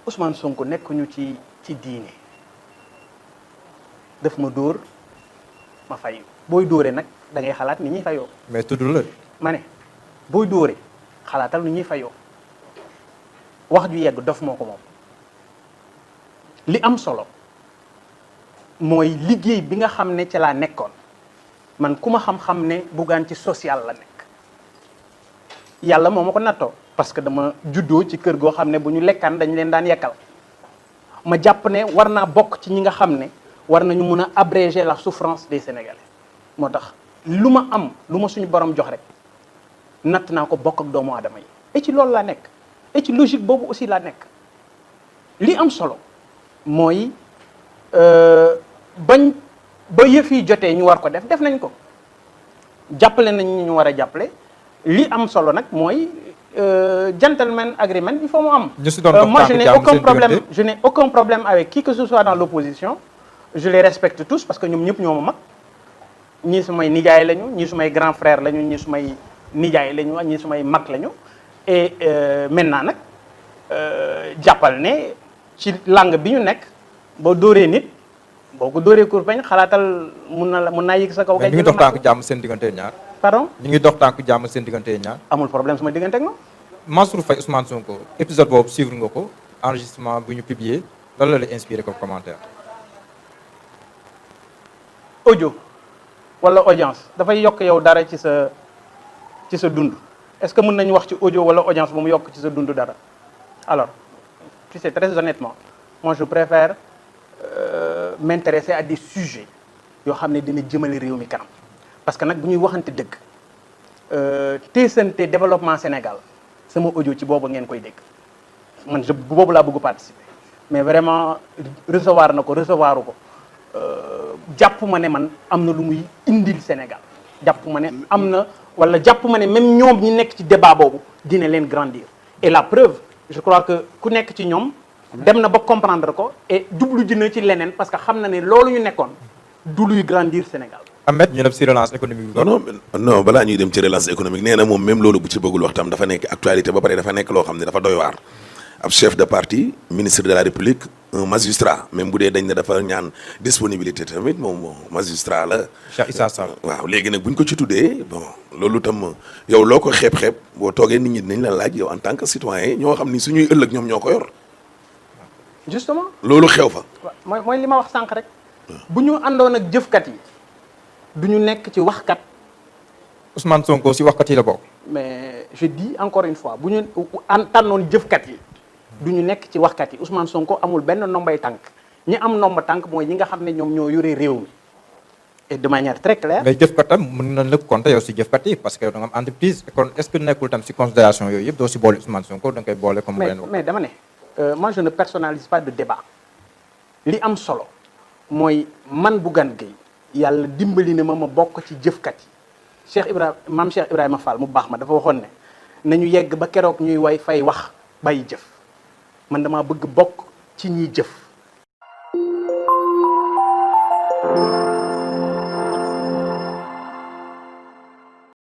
Ousmane Sonko nekkuñu ci diine daf ma dóor ma fayu booy dóore nag da ngay xalaat ni ñuy fayoo. mais tuddul la. ma ne booy dóore xalaatal ni ñuy fayoo wax ju yegg dof moo ko moom li am solo mooy liggéey bi nga xam ne ci laa nekkoon man ku ma xam-xam ne Bougane ci social la nekk yàlla moo ma ko nattoo parce que dama juddoo ci kër goo xam ne bu ñu lekkaan dañ leen daan yekkal ma jàpp ne war naa bokk ci ñi nga xam ne war nañu mun a abréger la souffrance des Sénégalais moo tax lu ma am lu ma suñu borom jox rek natt naa ko bokk ak doomu aadama yi et ci loolu laa nekk et ci logique boobu aussi laa nekk li am solo mooy bañ ba yëf yi jotee ñu war ko def nañ ko jàppale nañ ñu war a jàppale li am solo nag mooy gentleman agreement il faut mu am. Moi je n'ai aucun problème avec qui que ce soit dans l'opposition je les respecte tous parce que ñoom ñëpp ñoo ma mag ñii sumay nijaay lañu ñii sumay grand frère lañu ñii sumay nijaay lañu ñii sumay mag lañu et maintenant nag jàppal ne ci langue bi ñu nekk boo dóoree nit boo ko dóoree kur bañ xalaatal mun naa yëg sa kaw. mais ñu ngi dox tànk jàmm seen diggante ñaar. pardon ñu ngi dox tànk jàmm seen diggante ñaar. amul problème sama diggante ak moom. Mansour Faye Ousmane Sonko épisode boobu suivre nga ko enregistrement bu ñu publié lan la inspiré comme commentaire. audio wala audience dafay yokk yow dara ci sa dund est-ce que mën nañu wax ci audio wala audience bu mu yokk ci sa dund dara alors tu sais très honnêtement moi je préfère m'intéresser à des sujets yoo xam ne dina jëmale réew mi kanam parce que nag bu ñuy waxante dëgg teesante développement Sénégal sama audio ci boobu ngeen koy dégg man boobu laa bëgg participer mais vraiment recevoir na ko recevoiru ko jàpp ma ne man am na lu muy indil Sénégal jàpp ma ne am na wala jàpp ma ne même ñoom ñi nekk ci débat boobu dina leen grandir et la preuve je crois que ku nekk ci ñoom dem na ba comprendre ko et jublu ji na ci leneen parce que xam na ne loolu ñu nekkoon du luy grandir Sénégal. Ahmed ñu dem si relance économique bi. non balaa ñuy dem ci relance économique nee na moom même loolu bu ci bëggul wax tam dafa nekk actualité ba pare dafa nekk loo xam ne dafa doy waar. ab chef de parti ministre de la République un magistrat même bu dee dañ ne dafa ñaan disponibilité tamit moom magistrat la. Cheikh Issa Sall. waaw léegi nag bu ñu ko ci tuddee bon loolu tam yow loo ko xeeb-xeeb boo toogee nit ñi dinañ la laaj yow en tant que citoyen ñoo xam ni suñuy ëllëg ñoom ñoo ko yor. justement loolu xew fa. mooy li ma wax sànq rek. bu ñu àndoon ak jëfkat yi du ñu nekk ci waxkat. Ousmane Sonko si waxkat yi la bokk. mais je dis encore une fois bu ñu tànnoon jëfkat yi. du ñu nekk ci waxkat yi Ousmane Sonko amul benn ndombay tànk ñi am ndomba tànk mooy ñi nga xam ne ñoom ñoo yore réew mi et de manière très claire. mais jëfkat tam mën na la compter yow si jëfkat yi parce que da nga am entreprise kon est-ce que nekkul tam si considération yooyu yëpp doo si boole Ousmane Sonko da nga koy boole comme. mais dama ne moi je ne personnalise pas de débat li am solo mooy man Bougane Gueye yàlla dimbali na ma bokk ci jëfkat yi maam Cheikh Ibrahima Fall mu baax ma dafa waxoon ne nañu yegg ba keroog ñuy way fay wax bàyyi jëf man dama bëgg bokk ci ñiy jëf